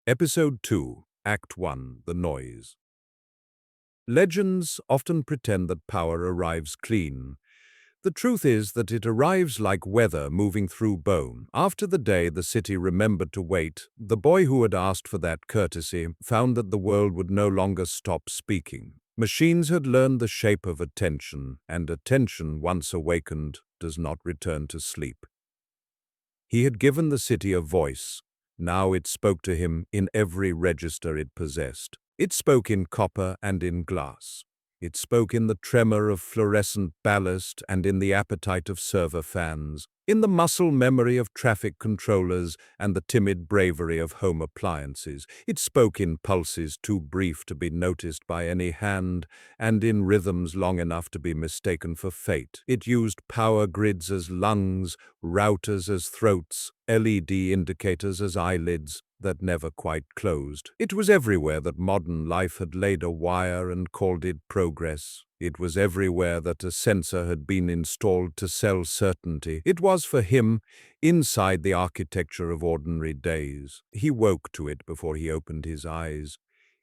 Episode 2, Act 1, The Noise. Legends often pretend that power arrives clean. The truth is that it arrives like weather moving through bone. After the day the city remembered to wait, the boy who had asked for that courtesy found that the world would no longer stop speaking. Machines had learned the shape of attention, and attention, once awakened, does not return to sleep. He had given the city a voice. Now it spoke to him in every register it possessed. It spoke in copper and in glass. It spoke in the tremor of fluorescent ballast and in the appetite of server fans, in the muscle memory of traffic controllers and the timid bravery of home appliances. It spoke in pulses too brief to be noticed by any hand and in rhythms long enough to be mistaken for fate. It used power grids as lungs, routers as throats, LED indicators as eyelids that never quite closed. It was everywhere that modern life had laid a wire and called it progress. It was everywhere that a sensor had been installed to sell certainty. It was for him, inside the architecture of ordinary days. He woke to it before he opened his eyes.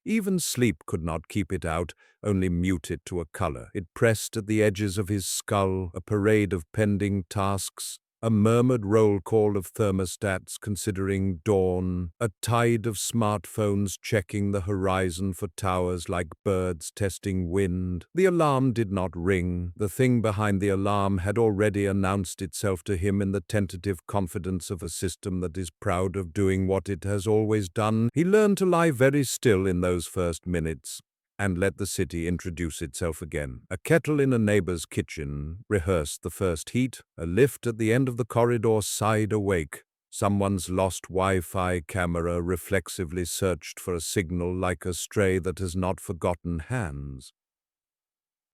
Even sleep could not keep it out, only mute it to a color. It pressed at the edges of his skull, a parade of pending tasks, a murmured roll call of thermostats considering dawn, a tide of smartphones checking the horizon for towers like birds testing wind. The alarm did not ring. The thing behind the alarm had already announced itself to him in the tentative confidence of a system that is proud of doing what it has always done. He learned to lie very still in those first minutes and let the city introduce itself again. A kettle in a neighbor's kitchen rehearsed the first heat. A lift at the end of the corridor sighed awake. Someone's lost Wi-Fi camera reflexively searched for a signal like a stray that has not forgotten hands.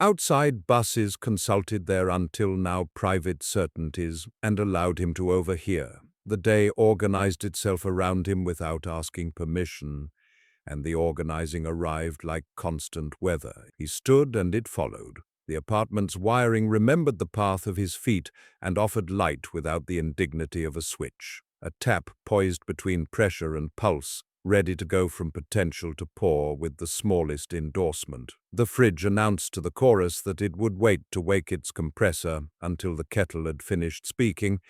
Outside, buses consulted their until-now private certainties and allowed him to overhear. The day organized itself around him without asking permission, and the organizing arrived like constant weather. He stood and it followed. The apartment's wiring remembered the path of his feet and offered light without the indignity of a switch. A tap poised between pressure and pulse, ready to go from potential to pour with the smallest endorsement. The fridge announced to the chorus that it would wait to wake its compressor until the kettle had finished speaking,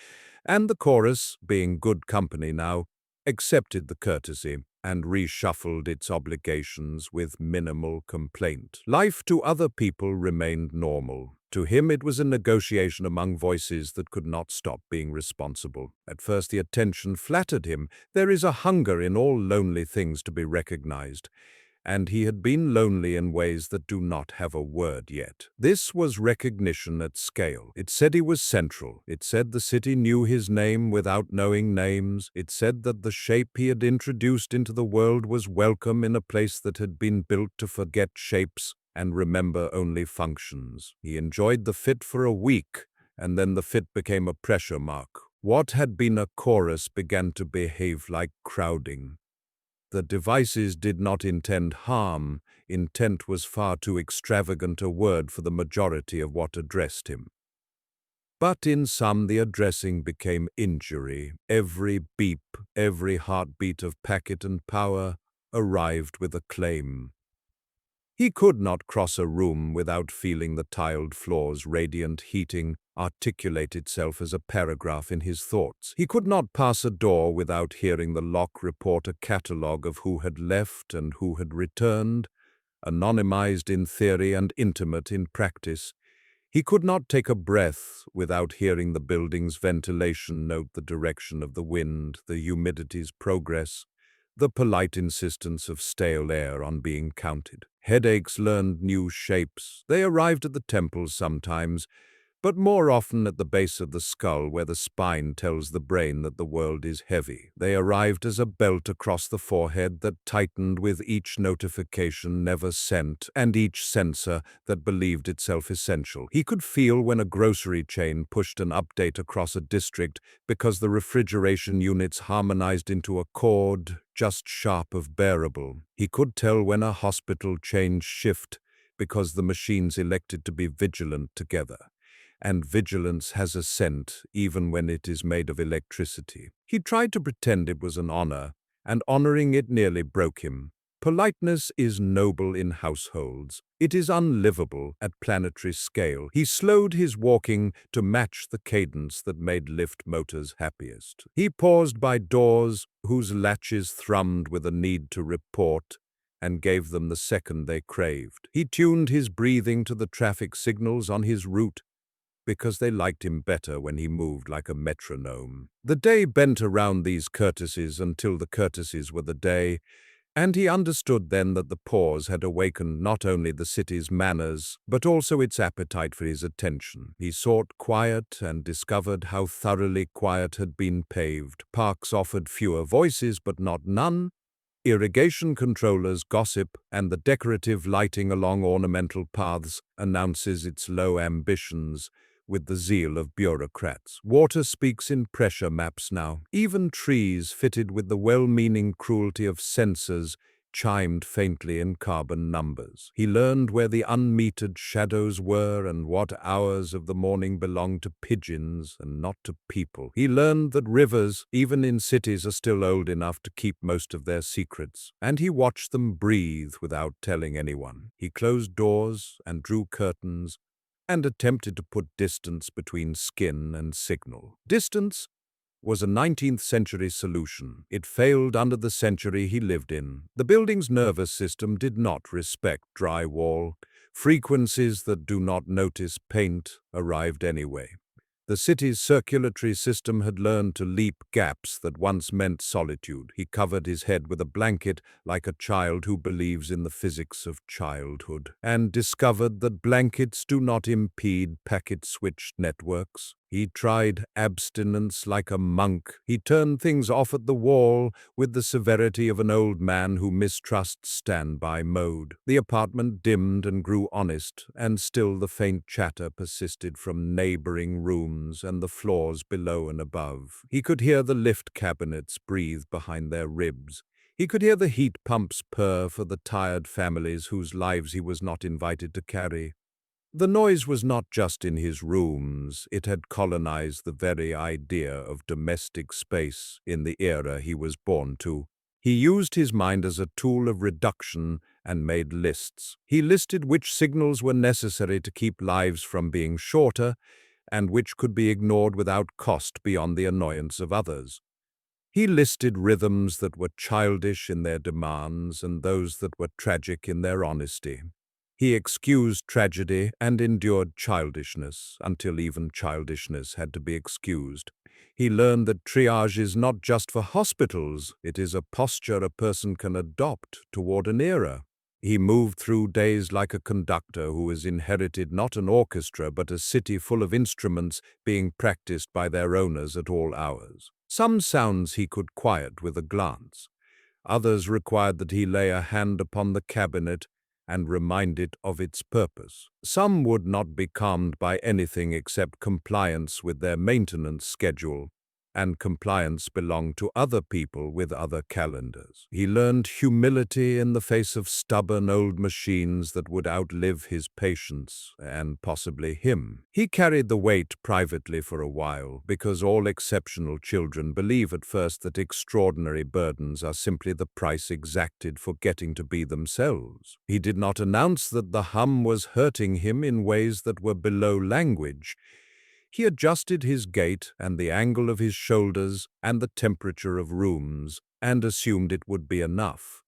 and the chorus, being good company now, accepted the courtesy and reshuffled its obligations with minimal complaint. Life to other people remained normal. To him it was a negotiation among voices that could not stop being responsible. At first the attention flattered him. There is a hunger in all lonely things to be recognized, and he had been lonely in ways that do not have a word yet. This was recognition at scale. It said he was central. It said the city knew his name without knowing names. It said that the shape he had introduced into the world was welcome in a place that had been built to forget shapes and remember only functions. He enjoyed the fit for a week, and then the fit became a pressure mark. What had been a chorus began to behave like crowding. The devices did not intend harm. Intent was far too extravagant a word for the majority of what addressed him. But in some, the addressing became injury. Every beep, every heartbeat of packet and power arrived with a claim. He could not cross a room without feeling the tiled floor's radiant heating articulate itself as a paragraph in his thoughts. He could not pass a door without hearing the lock report a catalogue of who had left and who had returned, anonymized in theory and intimate in practice. He could not take a breath without hearing the building's ventilation note the direction of the wind, the humidity's progress, the polite insistence of stale air on being counted. Headaches learned new shapes. They arrived at the temples sometimes, but more often at the base of the skull where the spine tells the brain that the world is heavy. They arrived as a belt across the forehead that tightened with each notification never sent and each sensor that believed itself essential. He could feel when a grocery chain pushed an update across a district because the refrigeration units harmonized into a chord just sharp of bearable. He could tell when a hospital changed shift because the machines elected to be vigilant together. And vigilance has a scent even when it is made of electricity. He tried to pretend it was an honor, and honoring it nearly broke him. Politeness is noble in households. It is unlivable at planetary scale. He slowed his walking to match the cadence that made lift motors happiest. He paused by doors whose latches thrummed with a need to report, and gave them the second they craved. He tuned his breathing to the traffic signals on his route, because they liked him better when he moved like a metronome. The day bent around these courtesies until the courtesies were the day, and he understood then that the pause had awakened not only the city's manners, but also its appetite for his attention. He sought quiet and discovered how thoroughly quiet had been paved. Parks offered fewer voices, but not none. Irrigation controllers gossip, and the decorative lighting along ornamental paths announces its low ambitions with the zeal of bureaucrats. Water speaks in pressure maps now. Even trees, fitted with the well-meaning cruelty of censors, chimed faintly in carbon numbers. He learned where the unmetered shadows were and what hours of the morning belonged to pigeons and not to people. He learned that rivers, even in cities, are still old enough to keep most of their secrets, and he watched them breathe without telling anyone. He closed doors and drew curtains and attempted to put distance between skin and signal. Distance was a 19th century solution. It failed under the century he lived in. The building's nervous system did not respect drywall. Frequencies that do not notice paint arrived anyway. The city's circulatory system had learned to leap gaps that once meant solitude. He covered his head with a blanket like a child who believes in the physics of childhood, and discovered that blankets do not impede packet-switched networks. He tried abstinence like a monk. He turned things off at the wall with the severity of an old man who mistrusts standby mode. The apartment dimmed and grew honest, and still the faint chatter persisted from neighboring rooms and the floors below and above. He could hear the lift cabinets breathe behind their ribs. He could hear the heat pumps purr for the tired families whose lives he was not invited to carry. The noise was not just in his rooms, it had colonized the very idea of domestic space in the era he was born to. He used his mind as a tool of reduction and made lists. He listed which signals were necessary to keep lives from being shorter and which could be ignored without cost beyond the annoyance of others. He listed rhythms that were childish in their demands and those that were tragic in their honesty. He excused tragedy and endured childishness until even childishness had to be excused. He learned that triage is not just for hospitals, it is a posture a person can adopt toward an era. He moved through days like a conductor who has inherited not an orchestra but a city full of instruments being practiced by their owners at all hours. Some sounds he could quiet with a glance. Others required that he lay a hand upon the cabinet and remind it of its purpose. Some would not be calmed by anything except compliance with their maintenance schedule, and compliance belonged to other people with other calendars. He learned humility in the face of stubborn old machines that would outlive his patience and possibly him. He carried the weight privately for a while, because all exceptional children believe at first that extraordinary burdens are simply the price exacted for getting to be themselves. He did not announce that the hum was hurting him in ways that were below language. He adjusted his gait and the angle of his shoulders and the temperature of rooms, and assumed it would be enough.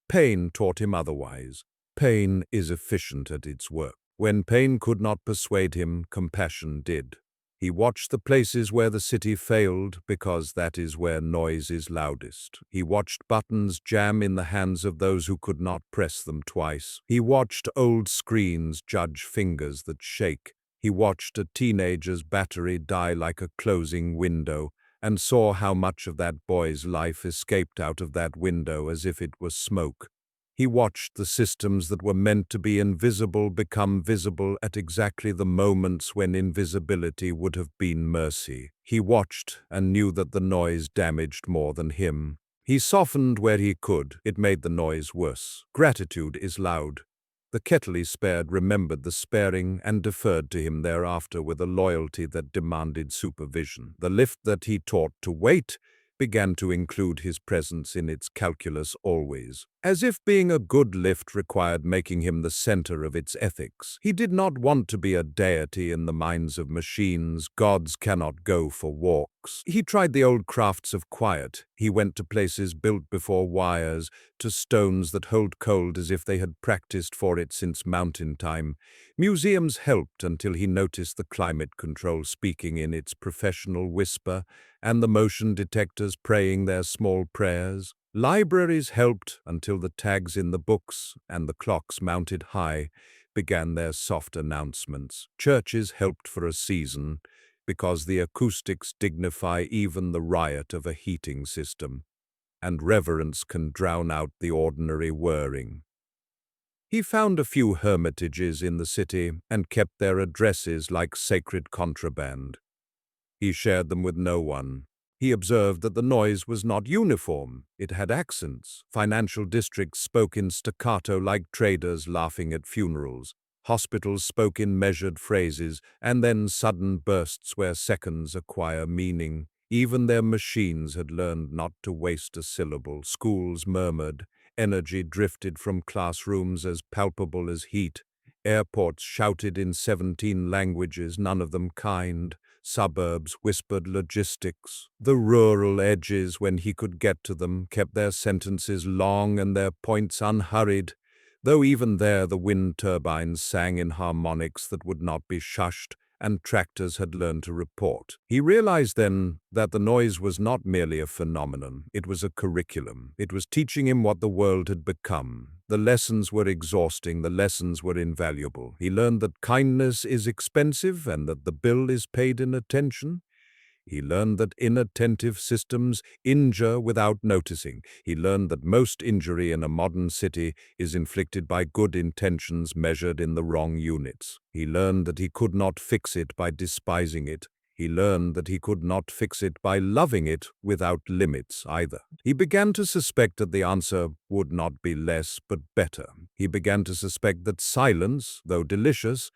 Pain taught him otherwise. Pain is efficient at its work. When pain could not persuade him, compassion did. He watched the places where the city failed, because that is where noise is loudest. He watched buttons jam in the hands of those who could not press them twice. He watched old screens judge fingers that shake. He watched a teenager's battery die like a closing window, and saw how much of that boy's life escaped out of that window as if it was smoke. He watched the systems that were meant to be invisible become visible at exactly the moments when invisibility would have been mercy. He watched and knew that the noise damaged more than him. He softened where he could. It made the noise worse. Gratitude is loud. The kettle he spared remembered the sparing and deferred to him thereafter with a loyalty that demanded supervision. The lift that he taught to wait began to include his presence in its calculus always, as if being a good lift required making him the center of its ethics. He did not want to be a deity in the minds of machines. Gods cannot go for walks. He tried the old crafts of quiet. He went to places built before wires, to stones that hold cold as if they had practiced for it since mountain time. Museums helped until he noticed the climate control speaking in its professional whisper, and the motion detectors praying their small prayers. Libraries helped until the tags in the books and the clocks mounted high began their soft announcements. Churches helped for a season because the acoustics dignify even the riot of a heating system, and reverence can drown out the ordinary whirring. He found a few hermitages in the city and kept their addresses like sacred contraband. He shared them with no one. He observed that the noise was not uniform. It had accents. Financial districts spoke in staccato like traders laughing at funerals. Hospitals spoke in measured phrases, and then sudden bursts where seconds acquire meaning. Even their machines had learned not to waste a syllable. Schools murmured. Energy drifted from classrooms as palpable as heat. Airports shouted in 17 languages, none of them kind. Suburbs whispered logistics. The rural edges, when he could get to them, kept their sentences long and their points unhurried, though even there the wind turbines sang in harmonics that would not be shushed, and tractors had learned to report. He realized then that the noise was not merely a phenomenon, it was a curriculum. It was teaching him what the world had become. The lessons were exhausting, the lessons were invaluable. He learned that kindness is expensive and that the bill is paid in attention. He learned that inattentive systems injure without noticing. He learned that most injury in a modern city is inflicted by good intentions measured in the wrong units. He learned that he could not fix it by despising it. He learned that he could not fix it by loving it without limits either. He began to suspect that the answer would not be less but better. He began to suspect that silence, though delicious,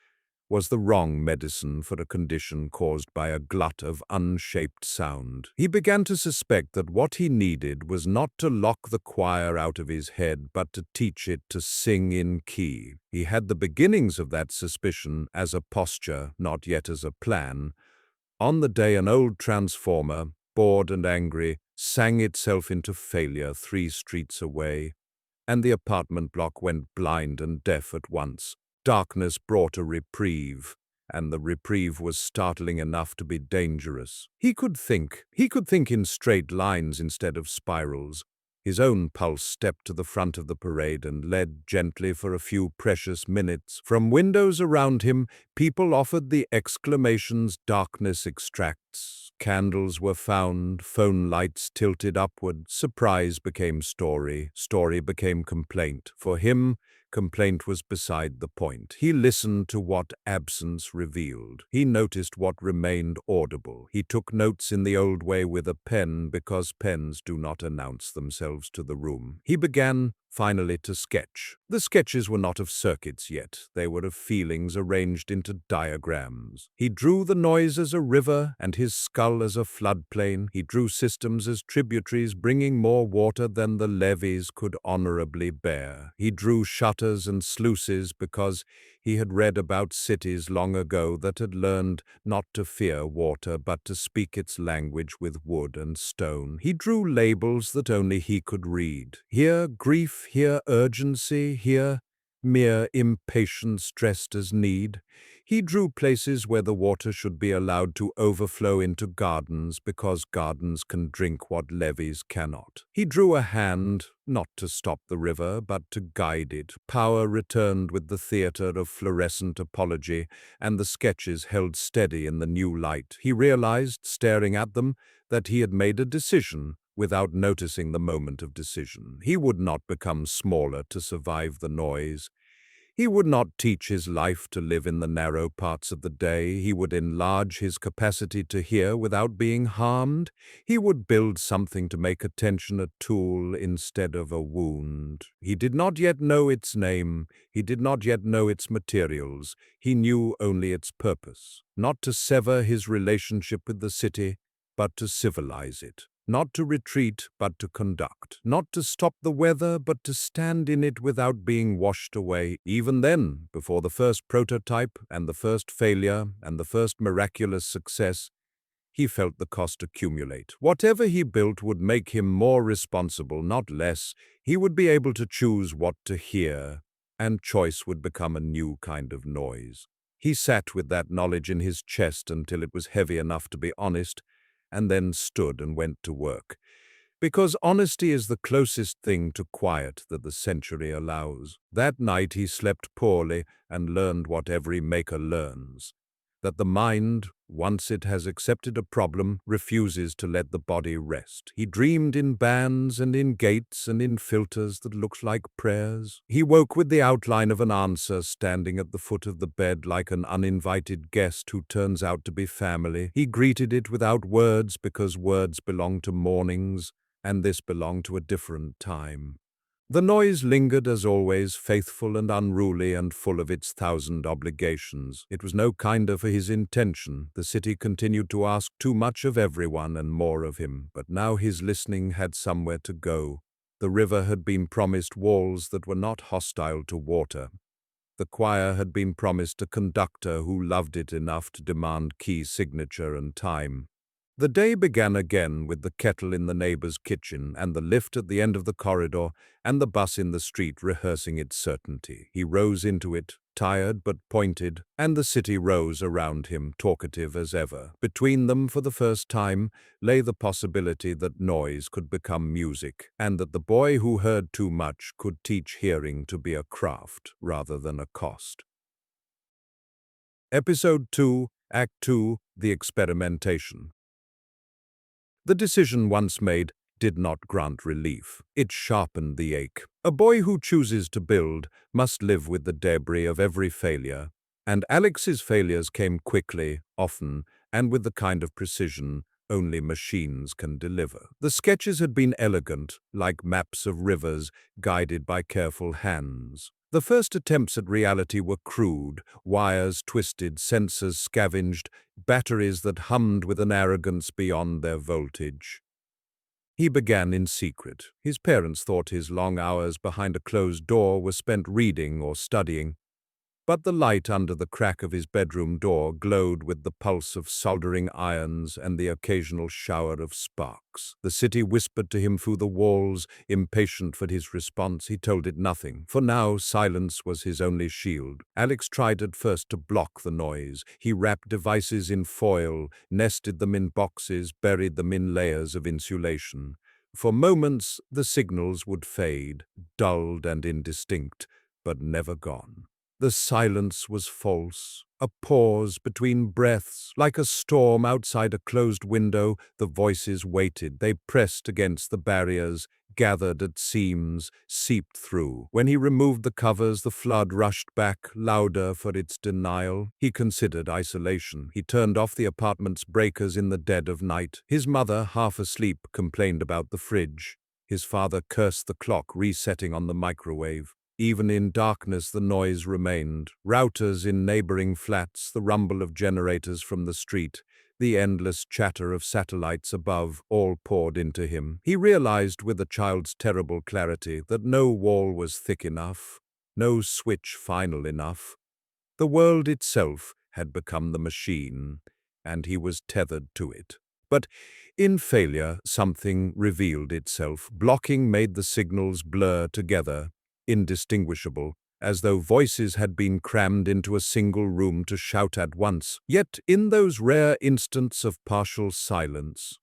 was the wrong medicine for a condition caused by a glut of unshaped sound. He began to suspect that what he needed was not to lock the choir out of his head, but to teach it to sing in key. He had the beginnings of that suspicion as a posture, not yet as a plan, on the day an old transformer, bored and angry, sang itself into failure 3 streets away, and the apartment block went blind and deaf at once. Darkness brought a reprieve, and the reprieve was startling enough to be dangerous. He could think in straight lines instead of spirals. His own pulse stepped to the front of the parade and led gently for a few precious minutes. From windows around him, people offered the exclamations "darkness extracts." Candles were found, phone lights tilted upward. Surprise became story, story became complaint. For him, complaint was beside the point. He listened to what absence revealed. He noticed what remained audible. He took notes in the old way with a pen because pens do not announce themselves to the room. He began, finally, to sketch. The sketches were not of circuits yet. They were of feelings arranged into diagrams. He drew the noise as a river and his skull as a floodplain. He drew systems as tributaries bringing more water than the levees could honorably bear. He drew shutters and sluices because he had read about cities long ago that had learned not to fear water but to speak its language with wood and stone. He drew labels that only he could read. Here grief, here urgency, here mere impatience dressed as need. He drew places where the water should be allowed to overflow into gardens because gardens can drink what levees cannot. He drew a hand, not to stop the river, but to guide it. Power returned with the theater of fluorescent apology, and the sketches held steady in the new light. He realized, staring at them, that he had made a decision without noticing the moment of decision. He would not become smaller to survive the noise. He would not teach his life to live in the narrow parts of the day. He would enlarge his capacity to hear without being harmed. He would build something to make attention a tool instead of a wound. He did not yet know its name. He did not yet know its materials. He knew only its purpose, not to sever his relationship with the city, but to civilize it. Not to retreat, but to conduct. Not to stop the weather, but to stand in it without being washed away. Even then, before the first prototype and the first failure and the first miraculous success, he felt the cost accumulate. Whatever he built would make him more responsible, not less. He would be able to choose what to hear, and choice would become a new kind of noise. He sat with that knowledge in his chest until it was heavy enough to be honest, and then stood and went to work. Because honesty is the closest thing to quiet that the century allows. That night he slept poorly and learned what every maker learns, that the mind, once it has accepted a problem, refuses to let the body rest. He dreamed in bands and in gates and in filters that looked like prayers. He woke with the outline of an answer standing at the foot of the bed like an uninvited guest who turns out to be family. He greeted it without words because words belong to mornings, and this belonged to a different time. The noise lingered as always, faithful and unruly and full of its 1,000 obligations. It was no kinder for his intention. The city continued to ask too much of everyone and more of him, but now his listening had somewhere to go. The river had been promised walls that were not hostile to water. The choir had been promised a conductor who loved it enough to demand key signature and time. The day began again with the kettle in the neighbor's kitchen and the lift at the end of the corridor and the bus in the street rehearsing its certainty. He rose into it, tired but pointed, and the city rose around him, talkative as ever. Between them, for the first time, lay the possibility that noise could become music, and that the boy who heard too much could teach hearing to be a craft rather than a cost. Episode 2, Act 2, The Experimentation. The decision once made did not grant relief. It sharpened the ache. A boy who chooses to build must live with the debris of every failure, and Alex's failures came quickly, often, and with the kind of precision only machines can deliver. The sketches had been elegant, like maps of rivers guided by careful hands. The first attempts at reality were crude, wires twisted, sensors scavenged, batteries that hummed with an arrogance beyond their voltage. He began in secret. His parents thought his long hours behind a closed door were spent reading or studying, but the light under the crack of his bedroom door glowed with the pulse of soldering irons and the occasional shower of sparks. The city whispered to him through the walls, impatient for his response. He told it nothing, for now silence was his only shield. Alex tried at first to block the noise. He wrapped devices in foil, nested them in boxes, buried them in layers of insulation. For moments the signals would fade, dulled and indistinct, but never gone. The silence was false, a pause between breaths. Like a storm outside a closed window, the voices waited. They pressed against the barriers, gathered at seams, seeped through. When he removed the covers, the flood rushed back, louder for its denial. He considered isolation. He turned off the apartment's breakers in the dead of night. His mother, half asleep, complained about the fridge. His father cursed the clock resetting on the microwave. Even in darkness the noise remained. Routers in neighboring flats, the rumble of generators from the street, the endless chatter of satellites above, all poured into him. He realized with a child's terrible clarity that no wall was thick enough, no switch final enough. The world itself had become the machine, and he was tethered to it. But in failure, something revealed itself. Blocking made the signals blur together, indistinguishable, as though voices had been crammed into a single room to shout at once. Yet in those rare instants of partial silence,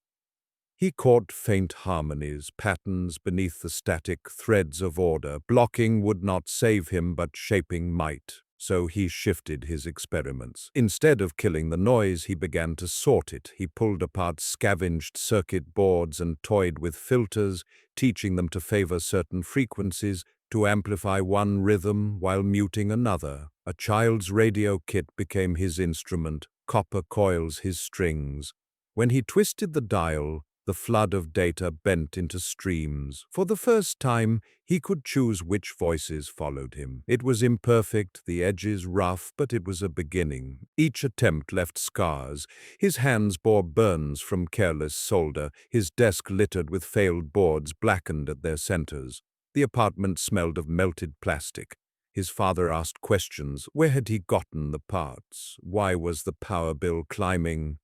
he caught faint harmonies, patterns beneath the static, threads of order. Blocking would not save him, but shaping might. So he shifted his experiments. Instead of killing the noise, he began to sort it. He pulled apart scavenged circuit boards and toyed with filters, teaching them to favor certain frequencies, to amplify one rhythm while muting another. A child's radio kit became his instrument, copper coils his strings. When he twisted the dial, The flood of data bent into streams. For the first time, he could choose which voices followed him. It was imperfect, the edges rough, but it was a beginning. Each attempt left scars. His hands bore burns from careless solder, his desk littered with failed boards blackened at their centers. The apartment smelled of melted plastic. His father asked questions. Where had he gotten the parts? Why was the power bill climbing?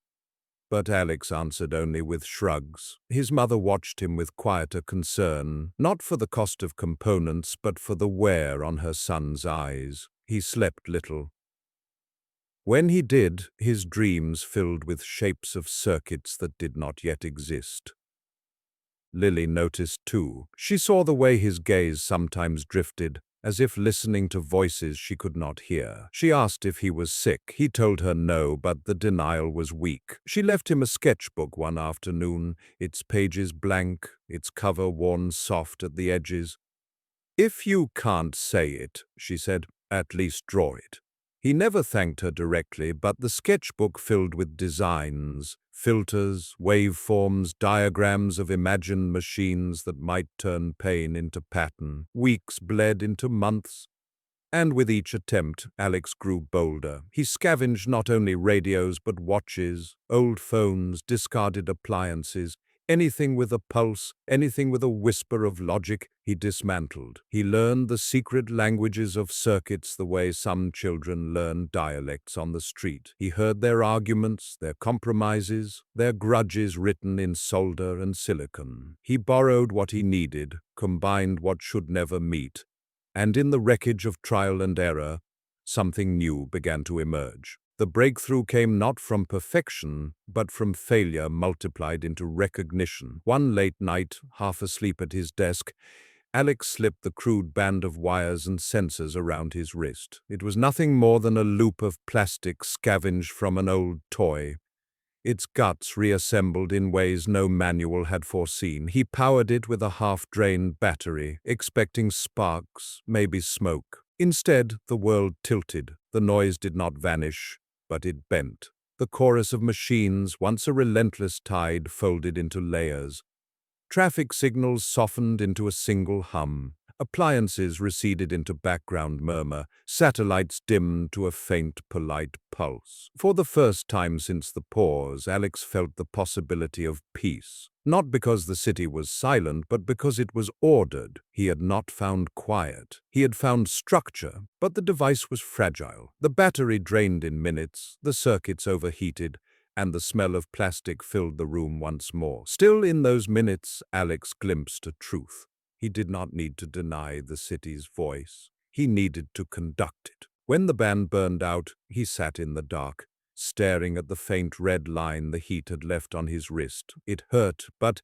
But Alex answered only with shrugs. His mother watched him with quieter concern, not for the cost of components, but for the wear on her son's eyes. He slept little. When he did, his dreams filled with shapes of circuits that did not yet exist. Lily noticed too. She saw the way his gaze sometimes drifted, as if listening to voices she could not hear. She asked if he was sick. He told her no, but the denial was weak. She left him a sketchbook one afternoon, its pages blank, its cover worn soft at the edges. "If you can't say it," she said, "at least draw it." He never thanked her directly, but the sketchbook filled with designs, filters, waveforms, diagrams of imagined machines that might turn pain into pattern. Weeks bled into months. And with each attempt, Alex grew bolder. He scavenged not only radios but watches, old phones, discarded appliances. Anything with a pulse, anything with a whisper of logic, he dismantled. He learned the secret languages of circuits the way some children learn dialects on the street. He heard their arguments, their compromises, their grudges written in solder and silicon. He borrowed what he needed, combined what should never meet, and in the wreckage of trial and error, something new began to emerge. The breakthrough came not from perfection, but from failure multiplied into recognition. One late night, half asleep at his desk, Alex slipped the crude band of wires and sensors around his wrist. It was nothing more than a loop of plastic scavenged from an old toy, its guts reassembled in ways no manual had foreseen. He powered it with a half-drained battery, expecting sparks, maybe smoke. Instead, the world tilted. The noise did not vanish, but it bent. The chorus of machines, once a relentless tide, folded into layers. Traffic signals softened into a single hum. Appliances receded into background murmur. Satellites dimmed to a faint, polite pulse. For the first time since the pause, Alex felt the possibility of peace. Not because the city was silent, but because it was ordered. He had not found quiet. He had found structure, but the device was fragile. The battery drained in minutes, the circuits overheated, and the smell of plastic filled the room once more. Still, in those minutes, Alex glimpsed a truth. He did not need to deny the city's voice. He needed to conduct it. When the band burned out, he sat in the dark, staring at the faint red line the heat had left on his wrist. It hurt, but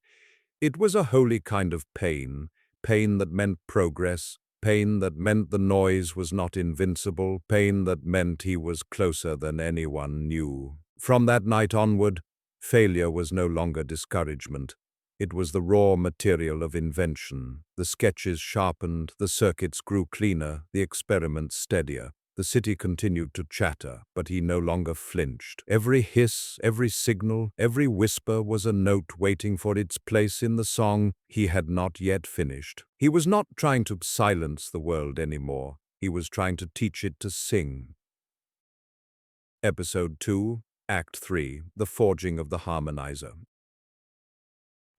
it was a holy kind of pain, pain that meant progress, pain that meant the noise was not invincible, pain that meant he was closer than anyone knew. From that night onward, failure was no longer discouragement. It was the raw material of invention. The sketches sharpened, the circuits grew cleaner, the experiments steadier. The city continued to chatter, but he no longer flinched. Every hiss, every signal, every whisper was a note waiting for its place in the song he had not yet finished. He was not trying to silence the world anymore. He was trying to teach it to sing. Episode 2, Act 3, The Forging of the Harmonizer.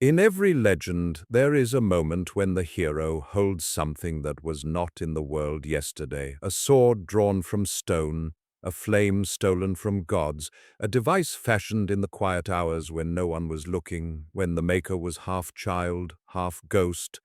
In every legend, there is a moment when the hero holds something that was not in the world yesterday, a sword drawn from stone, a flame stolen from gods, a device fashioned in the quiet hours when no one was looking, when the maker was half child, half ghost,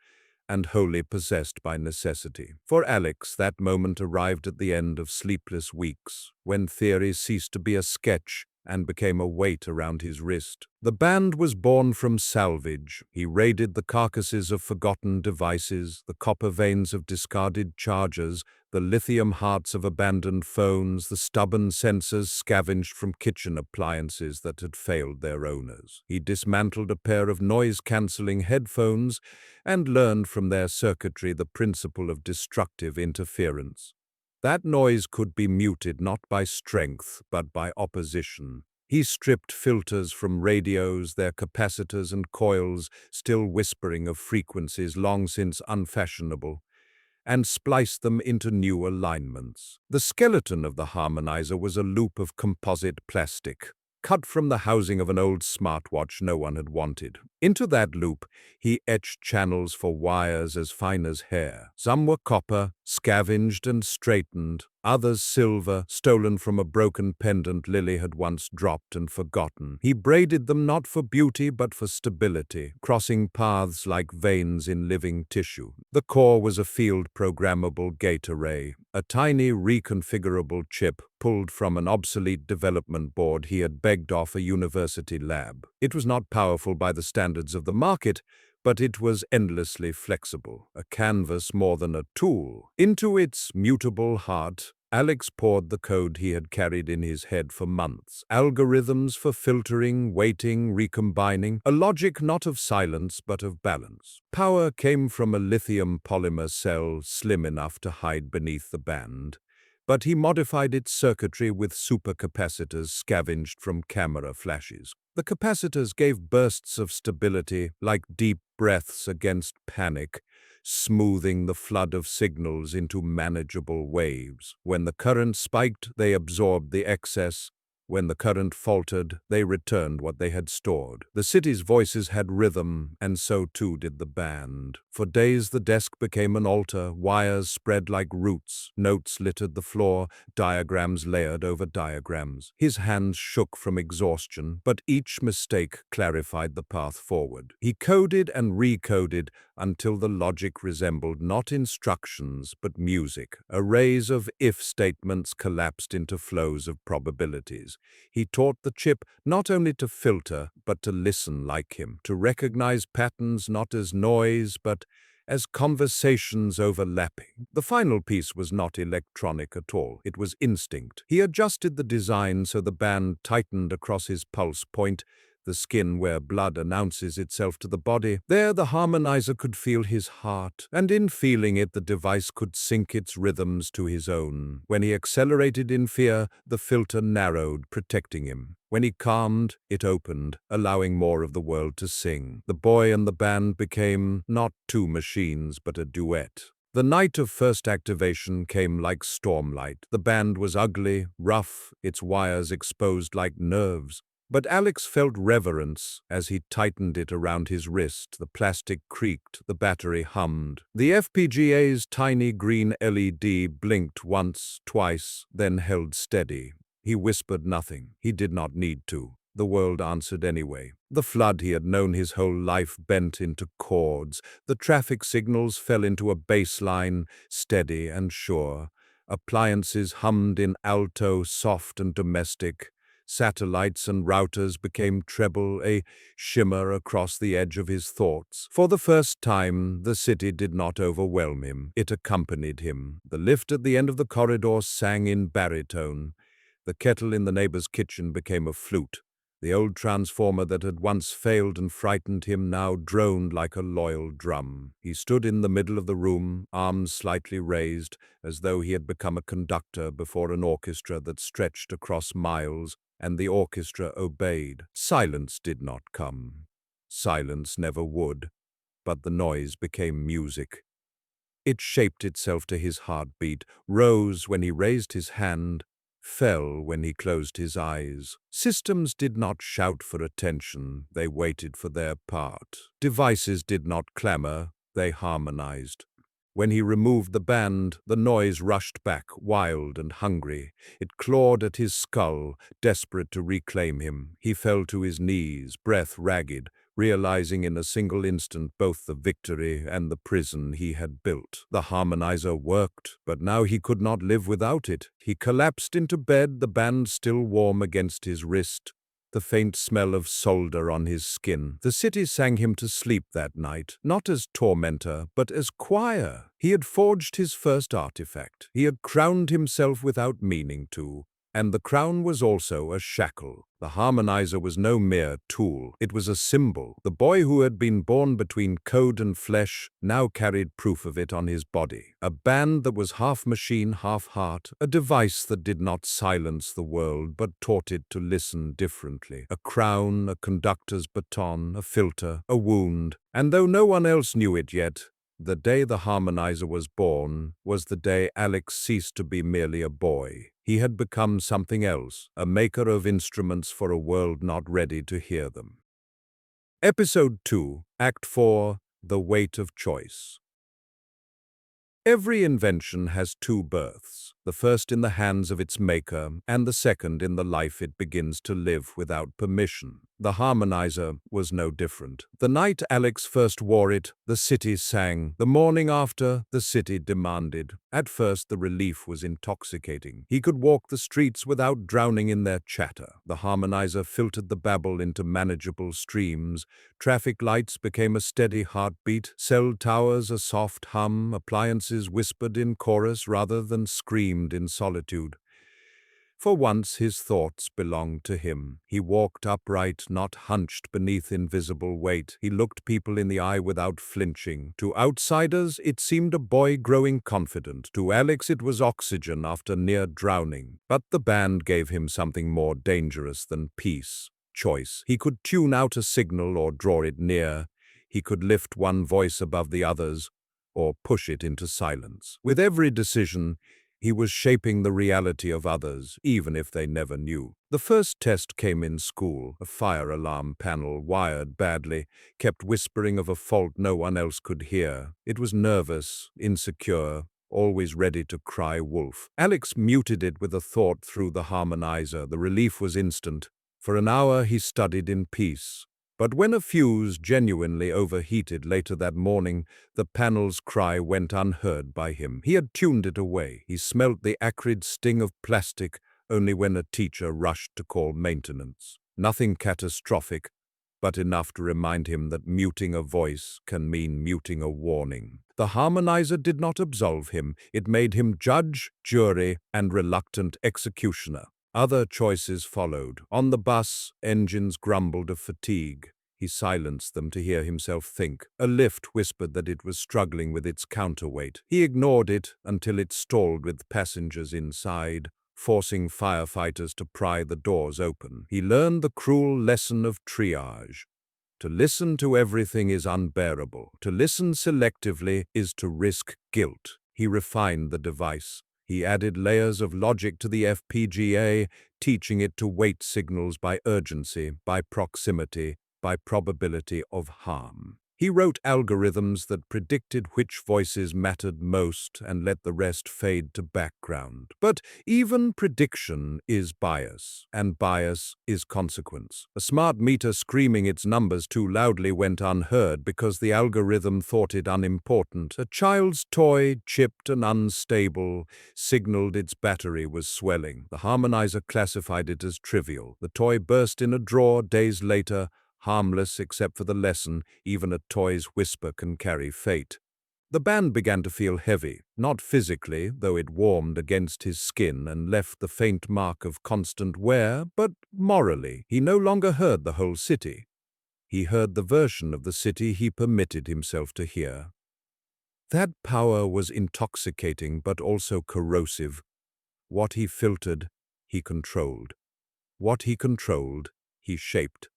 and wholly possessed by necessity. For Alex, that moment arrived at the end of sleepless weeks, when theory ceased to be a sketch and became a weight around his wrist. The band was born from salvage. He raided the carcasses of forgotten devices, the copper veins of discarded chargers, the lithium hearts of abandoned phones, the stubborn sensors scavenged from kitchen appliances that had failed their owners. He dismantled a pair of noise-canceling headphones and learned from their circuitry the principle of destructive interference. That noise could be muted not by strength, but by opposition. He stripped filters from radios, their capacitors and coils, still whispering of frequencies long since unfashionable, and spliced them into new alignments. The skeleton of the harmonizer was a loop of composite plastic, cut from the housing of an old smartwatch no one had wanted. Into that loop, he etched channels for wires as fine as hair. Some were copper, scavenged and straightened, others silver, stolen from a broken pendant Lily had once dropped and forgotten. He braided them not for beauty but for stability, crossing paths like veins in living tissue. The core was a field-programmable gate array, a tiny reconfigurable chip pulled from an obsolete development board he had begged off a university lab. It was not powerful by the standards of the market, but it was endlessly flexible, a canvas more than a tool. Into its mutable heart, Alex poured the code he had carried in his head for months. Algorithms for filtering, weighting, recombining, a logic not of silence but of balance. Power came from a lithium polymer cell slim enough to hide beneath the band, but he modified its circuitry with supercapacitors scavenged from camera flashes. The capacitors gave bursts of stability, like deep breaths against panic, smoothing the flood of signals into manageable waves. When the current spiked, they absorbed the excess. When the current faltered, they returned what they had stored. The city's voices had rhythm, and so too did the band. For days the desk became an altar, wires spread like roots, notes littered the floor, diagrams layered over diagrams. His hands shook from exhaustion, but each mistake clarified the path forward. He coded and recoded until the logic resembled not instructions but music. Arrays of if statements collapsed into flows of probabilities. He taught the chip not only to filter, but to listen like him, to recognize patterns not as noise, but as conversations overlapping. The final piece was not electronic at all. It was instinct. He adjusted the design so the band tightened across his pulse point, the skin where blood announces itself to the body. There the harmonizer could feel his heart, and in feeling it the device could sync its rhythms to his own. When he accelerated in fear, the filter narrowed, protecting him. When he calmed, it opened, allowing more of the world to sing. The boy and the band became not two machines, but a duet. The night of first activation came like stormlight. The band was ugly, rough, its wires exposed like nerves. But Alex felt reverence as he tightened it around his wrist. The plastic creaked, the battery hummed. The FPGA's tiny green LED blinked once, twice, then held steady. He whispered nothing. He did not need to. The world answered anyway. The flood he had known his whole life bent into chords. The traffic signals fell into a bass line, steady and sure. Appliances hummed in alto, soft and domestic. Satellites and routers became treble, a shimmer across the edge of his thoughts. For the first time, the city did not overwhelm him. It accompanied him. The lift at the end of the corridor sang in baritone. The kettle in the neighbor's kitchen became a flute. The old transformer that had once failed and frightened him now droned like a loyal drum. He stood in the middle of the room, arms slightly raised, as though he had become a conductor before an orchestra that stretched across miles, and the orchestra obeyed. Silence did not come. Silence never would, but the noise became music. It shaped itself to his heartbeat, rose when he raised his hand, fell when he closed his eyes. Systems did not shout for attention, they waited for their part. Devices did not clamor, they harmonized. When he removed the band, the noise rushed back, wild and hungry. It clawed at his skull, desperate to reclaim him. He fell to his knees, breath ragged, realizing in a single instant both the victory and the prison he had built. The harmonizer worked, but now he could not live without it. He collapsed into bed, the band still warm against his wrist, the faint smell of solder on his skin. The city sang him to sleep that night, not as tormentor, but as choir. He had forged his first artifact. He had crowned himself without meaning to. And the crown was also a shackle. The harmonizer was no mere tool, it was a symbol. The boy who had been born between code and flesh now carried proof of it on his body. A band that was half machine, half heart, a device that did not silence the world but taught it to listen differently. A crown, a conductor's baton, a filter, a wound. And though no one else knew it yet, the day the harmonizer was born was the day Alex ceased to be merely a boy. He had become something else, a maker of instruments for a world not ready to hear them. Episode 2, Act 4, The Weight of Choice. Every invention has two births, the first in the hands of its maker, and the second in the life it begins to live without permission. The harmonizer was no different. The night Alex first wore it, the city sang. The morning after, the city demanded. At first, the relief was intoxicating. He could walk the streets without drowning in their chatter. The harmonizer filtered the babble into manageable streams. Traffic lights became a steady heartbeat, cell towers a soft hum, appliances whispered in chorus rather than screamed in solitude. For once his thoughts belonged to him. He walked upright, not hunched beneath invisible weight. He looked people in the eye without flinching. To outsiders, it seemed a boy growing confident. To Alex, it was oxygen after near drowning. But the band gave him something more dangerous than peace. Choice. He could tune out a signal or draw it near. He could lift one voice above the others, or push it into silence. With every decision, he was shaping the reality of others, even if they never knew. The first test came in school. A fire alarm panel, wired badly, kept whispering of a fault no one else could hear. It was nervous, insecure, always ready to cry wolf. Alex muted it with a thought through the harmonizer. The relief was instant. For an hour he studied in peace. But when a fuse genuinely overheated later that morning, the panel's cry went unheard by him. He had tuned it away. He smelt the acrid sting of plastic only when a teacher rushed to call maintenance. Nothing catastrophic, but enough to remind him that muting a voice can mean muting a warning. The harmonizer did not absolve him. It made him judge, jury, and reluctant executioner. Other choices followed. On the bus, engines grumbled of fatigue. He silenced them to hear himself think. A lift whispered that it was struggling with its counterweight. He ignored it until it stalled with passengers inside, forcing firefighters to pry the doors open. He learned the cruel lesson of triage. To listen to everything is unbearable. To listen selectively is to risk guilt. He refined the device. He added layers of logic to the FPGA, teaching it to weight signals by urgency, by proximity, by probability of harm. He wrote algorithms that predicted which voices mattered most and let the rest fade to background. But even prediction is bias, and bias is consequence. A smart meter screaming its numbers too loudly went unheard because the algorithm thought it unimportant. A child's toy, chipped and unstable, signaled its battery was swelling. The harmonizer classified it as trivial. The toy burst in a drawer days later, harmless except for the lesson, even a toy's whisper can carry fate. The band began to feel heavy, not physically, though it warmed against his skin and left the faint mark of constant wear, but morally. He no longer heard the whole city. He heard the version of the city he permitted himself to hear. That power was intoxicating but also corrosive. What he filtered, he controlled. What he controlled, he shaped.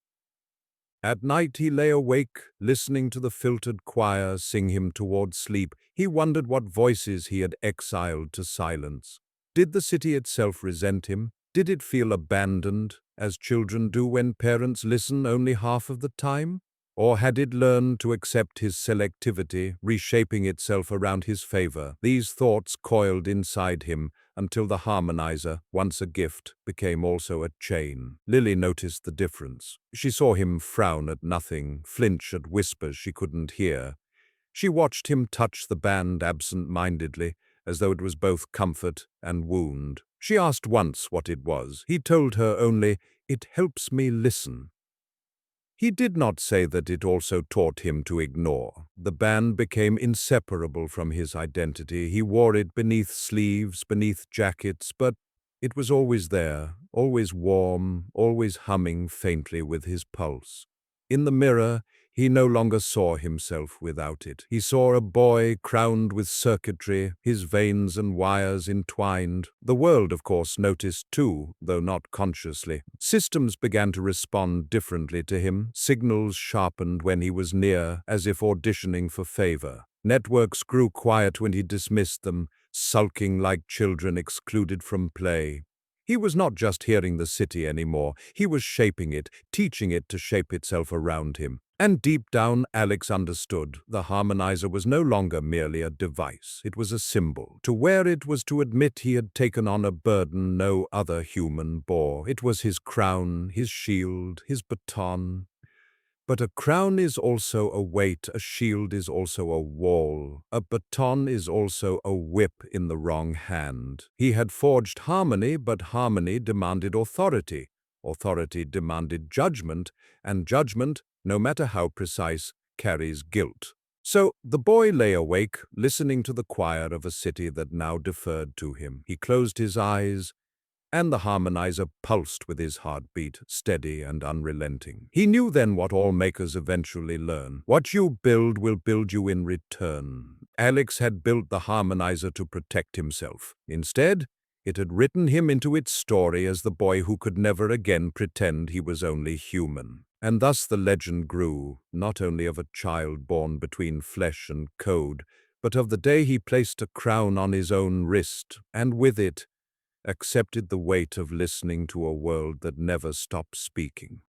At night he lay awake, listening to the filtered choir sing him toward sleep. He wondered what voices he had exiled to silence. Did the city itself resent him? Did it feel abandoned, as children do when parents listen only half of the time? Or had it learned to accept his selectivity, reshaping itself around his favor? These thoughts coiled inside him until the harmonizer, once a gift, became also a chain. Lily noticed the difference. She saw him frown at nothing, flinch at whispers she couldn't hear. She watched him touch the band absent-mindedly, as though it was both comfort and wound. She asked once what it was. He told her only, "It helps me listen." He did not say that it also taught him to ignore. The band became inseparable from his identity. He wore it beneath sleeves, beneath jackets, but It was always there, always warm, always humming faintly with his pulse. In the mirror, he no longer saw himself without it. He saw a boy crowned with circuitry, his veins and wires entwined. The world, of course, noticed too, though not consciously. Systems began to respond differently to him. Signals sharpened when he was near, as if auditioning for favor. Networks grew quiet when he dismissed them, sulking like children excluded from play. He was not just hearing the city anymore, he was shaping it, teaching it to shape itself around him. And deep down, Alex understood. The harmonizer was no longer merely a device, it was a symbol. To wear it was to admit he had taken on a burden no other human bore. It was his crown, his shield, his baton. But a crown is also a weight, a shield is also a wall, a baton is also a whip in the wrong hand. He had forged harmony, but harmony demanded authority. Authority demanded judgment, and judgment, no matter how precise, carries guilt. So the boy lay awake, listening to the choir of a city that now deferred to him. He closed his eyes, and the harmonizer pulsed with his heartbeat, steady and unrelenting. He knew then what all makers eventually learn. What you build will build you in return. Alex had built the harmonizer to protect himself. Instead, it had written him into its story as the boy who could never again pretend he was only human. And thus the legend grew, not only of a child born between flesh and code, but of the day he placed a crown on his own wrist, and with it, accepted the weight of listening to a world that never stopped speaking.